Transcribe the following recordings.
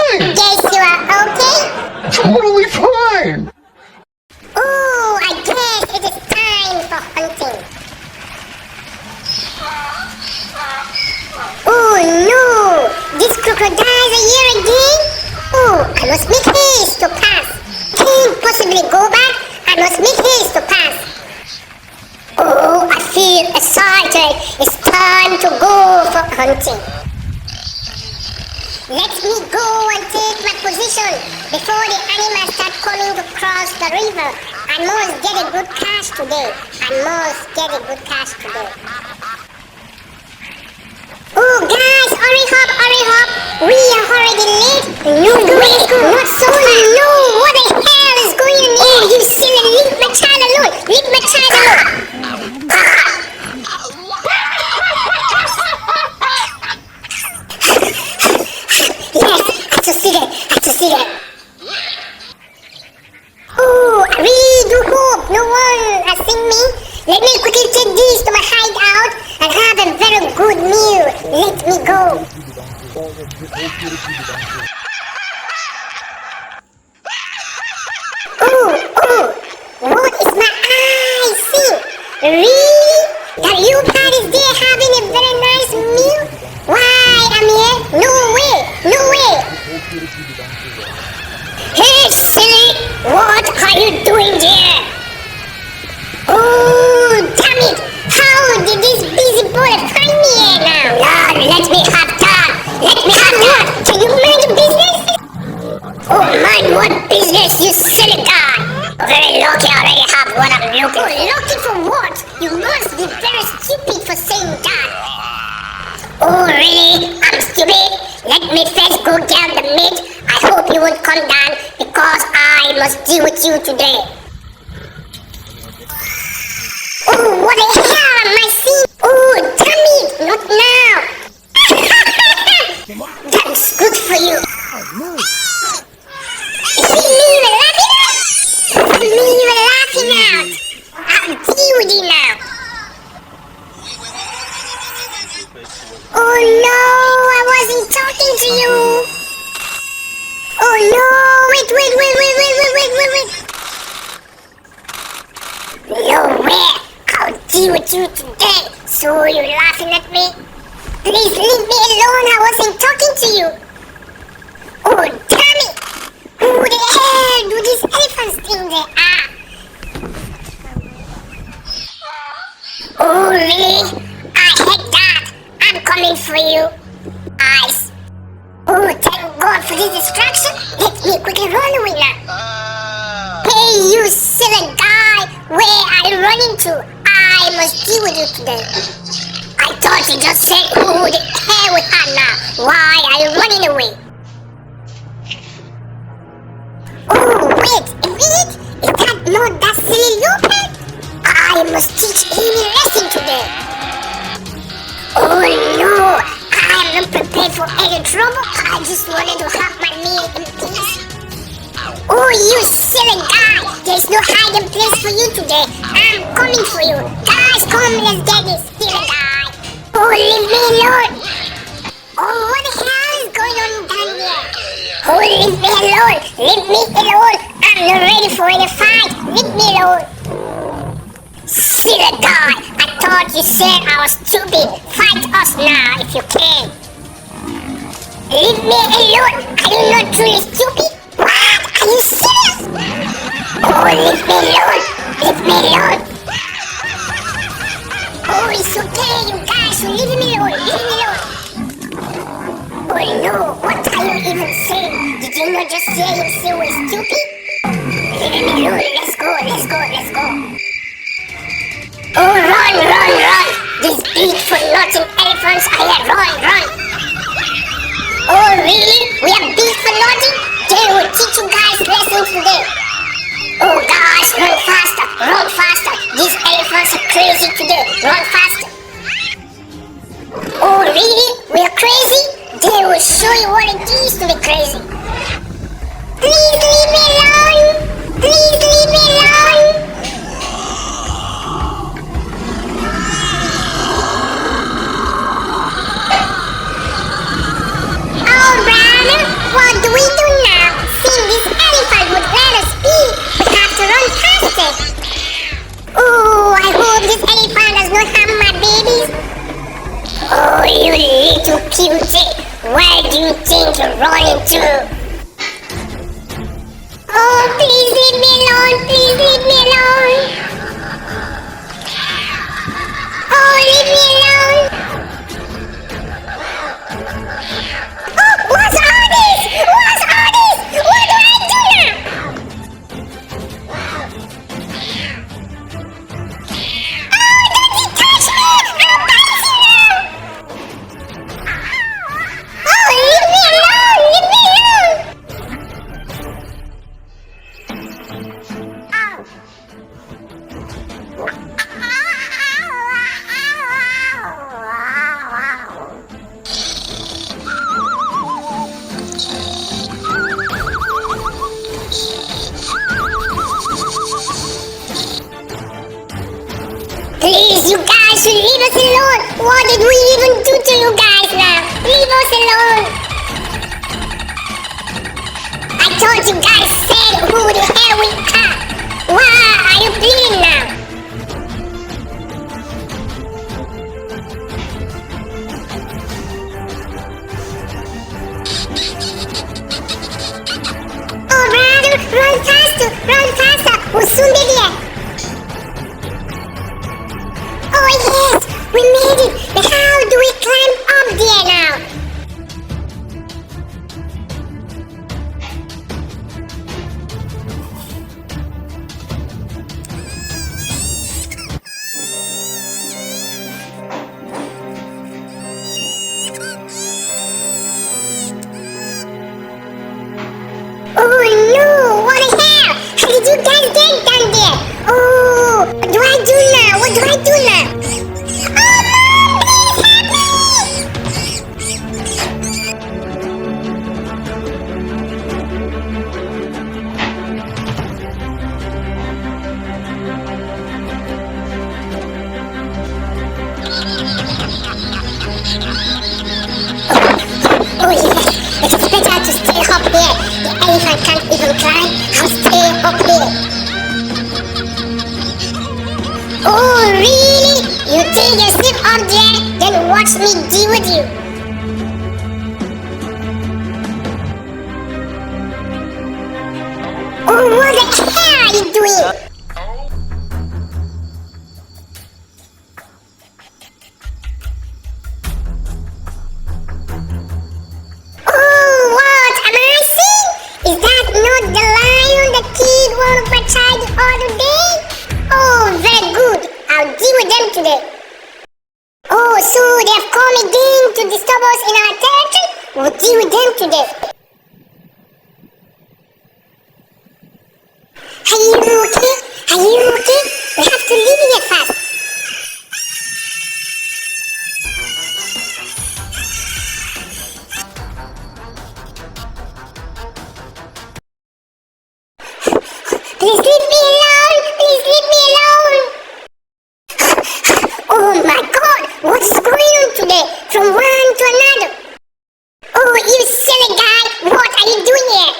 fine. Guess you are okay? Totally fine. Oh, I guess it is time for hunting. Oh no! These crocodiles are here again? Oh, I must make haste to pass. Can't possibly go back. I must make haste to pass. Oh, I feel excited. It's time to go for hunting. Let me go and take my position before the animals start coming to cross the river. I must get a good catch today. Oh guys, hurry up. We are already late. No way, not so no. What the hell is going on here? Oh, you silly, leave my child alone. Yes, I see that. Oh, I really do hope no one has seen me. Let me quickly take this to my hideout and have a very good meal. Let me go. Oh, what is my eye seeing? Really? The leopard is there having a very nice meal? Why, I'm here? No way. Hey, silly! What are you doing there? Oh, damn it! How did this busy boy find me here now? Lord, let me have that! Can you mind your business? Oh, mind what business, you silly guy! Very lucky I already have what I'm looking for. Lucky for what? You must be very stupid for saying that. Oh, really? I'm stupid? Let me first go down the meat. I hope you won't come down because I must deal with you today. Oh, what the hell am I seeing? Oh, damn it! Not now! That's good for you. Is it me you were laughing at? I'll deal with you now. Oh no, I wasn't talking to you. Oh no, wait. No way, I'll deal with you today. So you're laughing at me? Please leave me alone, I wasn't talking to you. Oh damn it. Who the hell do these elephants think they are? Oh really? I hate that. I'm coming for you. Eyes. Oh, thank God for this distraction. Let me quickly run away now. Hey, you silly guy. Where are you running to? I must deal with you today. I thought you just said who the hell with her now. Why are you running away? Oh, wait a minute. Is that not that silly leopard? I must teach him a lesson today. Oh no, I am not prepared for any trouble. I just wanted to have my meal in peace. Oh, you silly guy. There's no hiding place for you today. I'm coming for you. Guys, come, let's get this silly guy. Oh, leave me alone. Oh, what the hell is going on down there? Oh, leave me alone. I'm not ready for any fight. Leave me alone. Silly guy, I thought you said I was stupid. Fight us now if you can. Leave me alone. Are you not truly stupid? What? Are you serious? Oh, leave me alone. Oh, it's okay, you guys. So leave me alone. Oh no, what are you even saying? Did you not just say you were stupid? Leave me alone. Let's go. Oh, run! These big for-nothing elephants are here. Run! Oh, really? We are big for nothing? They will teach you guys lessons today. Oh, guys, run faster. These elephants are crazy today. Run faster. Oh, really? We are crazy? They will show you what it is to be crazy. Please leave me alone. What god! What did we even do to you guys now? Leave us alone! I thought you guys said who the hell we are! Why are you bleeding now? Oh brother, run faster! Run faster! We'll soon be there! Oh yes! We made it! But how do we climb up there now? Oh no! What the hell? How did you guys get down there? Oh! What do I do now? What do I do now? Oh mom! Please help me! Oh yeah! It is better to stay up here. The elephant can't even climb. I'll stay up here. Oh really? You think you're safe up there? Then watch me deal with you. Oh what the hell are you doing? Oh what am I seeing? Is that not the lion the kid wanted to try the other day? Oh very good. I'll deal with them today. Oh so they have come again to disturb us in our territory? We'll deal with them today. Are you okay? Are you okay? We have to leave here fast. Please leave me alone! Please leave me alone! Oh my god! What is going on today? From one to another! Oh you silly guy! What are you doing here?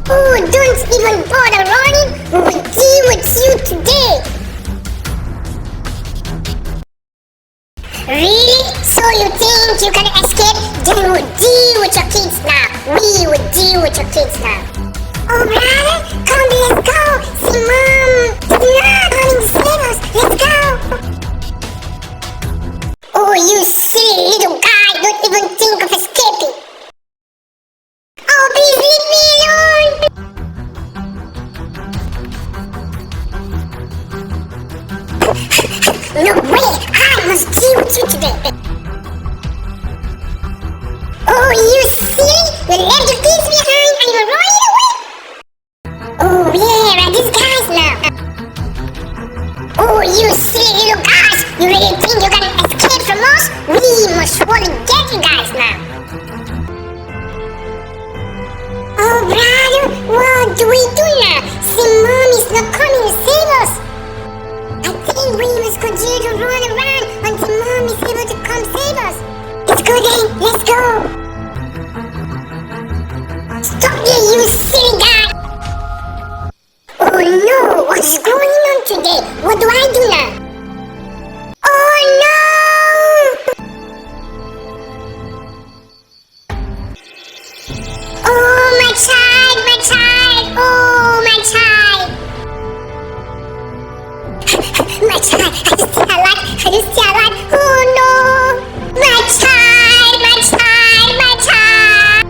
Oh don't even bother running! We will deal with you today! Really? So you think you can escape? Then we'll deal with your kids now! We will deal with your kids now! Oh brother, come let's go! See mom! He's not coming to save us! Let's go! Oh you silly little guy! Don't even think of escaping! Oh please leave me alone! No way! I must deal with you today! Oh you silly! You left your kids behind and you're running away! Oh where are these guys now? Oh you silly little guys! You really think you can escape from us? We must surely get you guys now! Oh brother, what do we do now? See mom is not coming to save us! I think we must continue to run around until mom is able to come save us! Let's go then, let's go! Stop there you silly guy! Oh no! What is going on today? What do I do now? Oh no! Oh my child! My child! Oh my child! My child! Are you still alive? Are you still alive? Oh no! My child! My child! My child!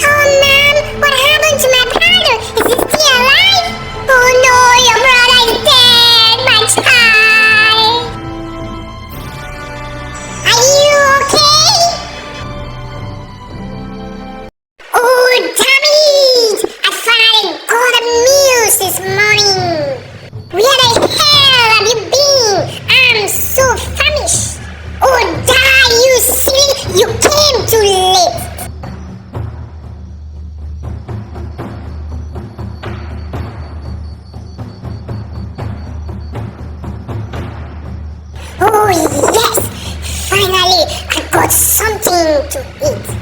Oh mom! What happened to my brother? Is he still alive? Oh no, your brother is dead, my child. Are you okay? Oh, damn it! I finally got a meal this morning. Where the hell have you been? I'm so famished. Oh, die, you silly! You came too late. Oh to eat.